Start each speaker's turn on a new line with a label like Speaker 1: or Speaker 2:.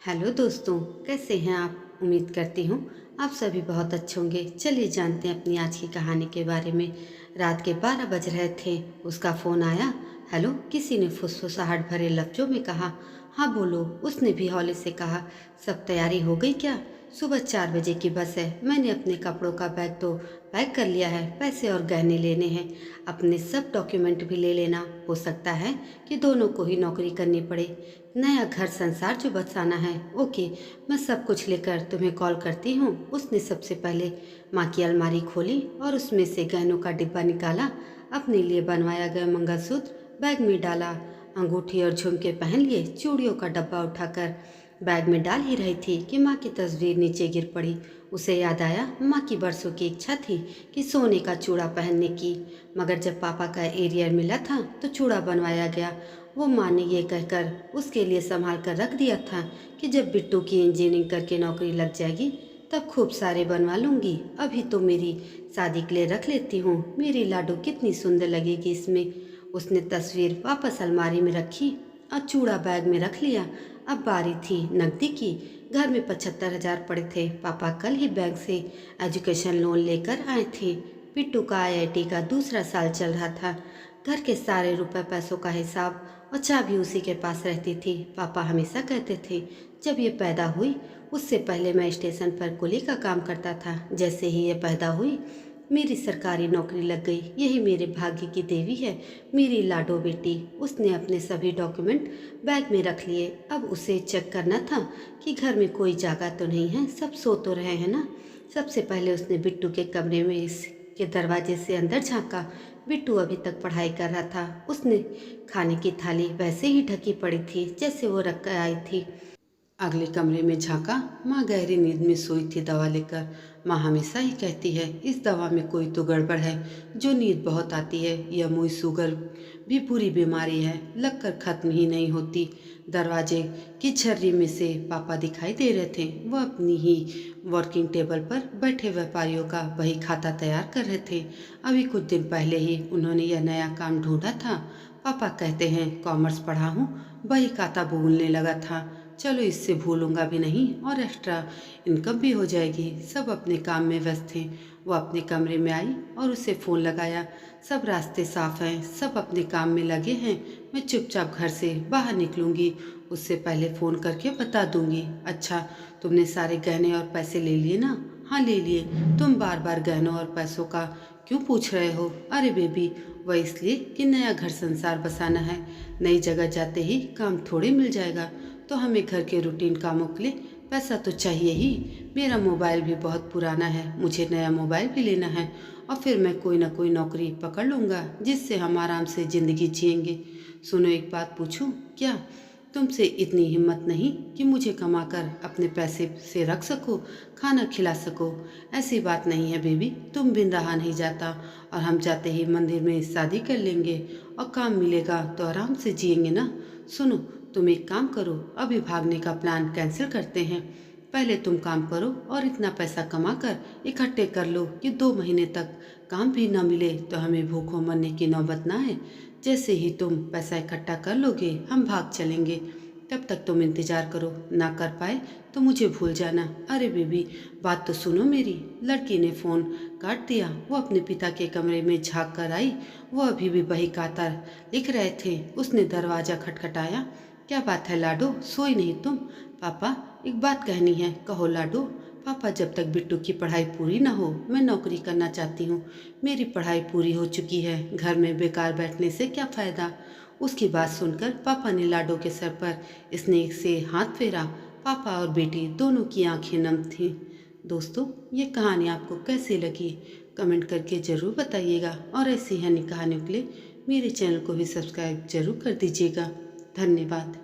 Speaker 1: Hello दोस्तों, कैसे हैं आप। उम्मीद करती हूँ आप सभी बहुत अच्छे होंगे। चलिए जानते हैं अपनी आज की कहानी के बारे में। रात के 12 बज रहे थे, उसका फ़ोन आया। हेलो, किसी ने फुसफुसाहट भरे लफ्ज़ों में कहा। हाँ बोलो, उसने भी हौले से कहा। सब तैयारी हो गई क्या? सुबह 4 बजे की बस है। मैंने अपने कपड़ों का बैग तो पैक कर लिया है, पैसे और गहने लेने हैं। अपने सब डॉक्यूमेंट भी ले लेना। हो सकता है कि दोनों को ही नौकरी करनी पड़े। नया घर संसार जो बसाना है। ओके, मैं सब कुछ लेकर तुम्हें कॉल करती हूँ। उसने सबसे पहले माँ की अलमारी खोली और उसमें से गहनों का डिब्बा निकाला। अपने लिए बनवाया गया मंगलसूत्र बैग में डाला, अंगूठी और झुमके पहन लिए। चूड़ियों का डब्बा उठाकर बैग में डाल ही रही थी कि माँ की तस्वीर नीचे गिर पड़ी। उसे याद आया, माँ की बरसों की इच्छा थी कि सोने का चूड़ा पहनने की, मगर जब पापा का एरियर मिला था तो चूड़ा बनवाया गया। वो माँ ने ये कहकर उसके लिए संभाल कर रख दिया था कि जब बिट्टू की इंजीनियरिंग करके नौकरी लग जाएगी तब खूब सारे बनवा लूँगी। अभी तो मेरी शादी के लिए रख लेती हूँ। मेरी लाडो कितनी सुंदर लगेगी इसमें। उसने तस्वीर वापस अलमारी में रखी और चूड़ा बैग में रख लिया। अब बारी थी नकदी की। घर में 75,000 पड़े थे। पापा कल ही बैंक से एजुकेशन लोन लेकर आए थे। बिट्टू का आईआईटी का दूसरा साल चल रहा था। घर के सारे रुपए पैसों का हिसाब और चाबी उसी के पास रहती थी। पापा हमेशा कहते थे, जब ये पैदा हुई उससे पहले मैं स्टेशन पर कुली का काम करता था। जैसे ही ये पैदा हुई मेरी सरकारी नौकरी लग गई। यही मेरे भाग्य की देवी है, मेरी लाडो बेटी। उसने अपने सभी डॉक्यूमेंट बैग में रख लिए। अब उसे चेक करना था कि घर में कोई जागा तो नहीं है, सब सो तो रहे हैं ना। सबसे पहले उसने बिट्टू के कमरे में इसके दरवाजे से अंदर झांका। बिट्टू अभी तक पढ़ाई कर रहा था। उसने खाने की थाली वैसे ही ढकी पड़ी थी जैसे वो रख कर आई थी। अगले कमरे में झांका। माँ गहरी नींद में सोई थी दवा लेकर। माँ हमेशा ही कहती है, इस दवा में कोई तो गड़बड़ है जो नींद बहुत आती है। यह मुझे शुगर भी पूरी बीमारी है, लगकर खत्म ही नहीं होती। दरवाजे की झर्री में से पापा दिखाई दे रहे थे। वह अपनी ही वर्किंग टेबल पर बैठे व्यापारियों का बही खाता तैयार कर रहे थे। अभी कुछ दिन पहले ही उन्होंने यह नया काम ढूंढा था। पापा कहते हैं कॉमर्स पढ़ा हूँ, बही खाता भूलने लगा था। चलो इससे भूलूंगा भी नहीं और एक्स्ट्रा इनकम भी हो जाएगी। सब अपने काम में व्यस्त थे। वो अपने कमरे में आई और उसे फ़ोन लगाया। सब रास्ते साफ हैं, सब अपने काम में लगे हैं। मैं चुपचाप घर से बाहर निकलूंगी, उससे पहले फ़ोन करके बता दूंगी। अच्छा, तुमने सारे गहने और पैसे ले लिए ना? हाँ ले लिए। तुम बार बार गहनों और पैसों का क्यों पूछ रहे हो? अरे बेबी, वह इसलिए कि नया घर संसार बसाना है। नई जगह जाते ही काम थोड़े मिल जाएगा, तो हमें घर के रूटीन कामों के लिए पैसा तो चाहिए ही। मेरा मोबाइल भी बहुत पुराना है, मुझे नया मोबाइल भी लेना है और फिर मैं कोई ना कोई नौकरी पकड़ लूँगा जिससे हम आराम से ज़िंदगी जिएंगे। सुनो, एक बात पूछूं क्या? तुमसे इतनी हिम्मत नहीं कि मुझे कमाकर अपने पैसे से रख सको, खाना खिला सको? ऐसी बात नहीं है बेबी, तुम बिन रहा नहीं जाता और हम जाते ही मंदिर में शादी कर लेंगे और काम मिलेगा तो आराम से जिएंगे ना। सुनो, तुम एक काम करो, अभी भागने का प्लान कैंसिल करते हैं। पहले तुम काम करो और इतना पैसा कमा कर इकट्ठे कर लो कि 2 महीने तक काम भी न मिले तो हमें भूखों मरने की नौबत ना आए। जैसे ही तुम पैसा इकट्ठा कर लोगे हम भाग चलेंगे। तब तक तुम इंतजार करो, ना कर पाए तो मुझे भूल जाना। अरे बेबी, बात तो सुनो मेरी। लड़की ने फ़ोन काट दिया। वो अपने पिता के कमरे में झाँक कर आई। वो अभी भी बही खाता लिख रहे थे। उसने दरवाज़ा खटखटाया। क्या बात है लाडो, सोई नहीं तुम? पापा, एक बात कहनी है। कहो लाडो। पापा, जब तक बिट्टू की पढ़ाई पूरी ना हो मैं नौकरी करना चाहती हूँ। मेरी पढ़ाई पूरी हो चुकी है, घर में बेकार बैठने से क्या फ़ायदा? उसकी बात सुनकर पापा ने लाडो के सर पर स्नेह से हाथ फेरा। पापा और बेटी दोनों की आंखें नम थीं। दोस्तों, ये कहानी आपको कैसी लगी कमेंट करके ज़रूर बताइएगा और ऐसी अन्य कहानियों के लिए मेरे चैनल को भी सब्सक्राइब जरूर कर दीजिएगा। धन्यवाद।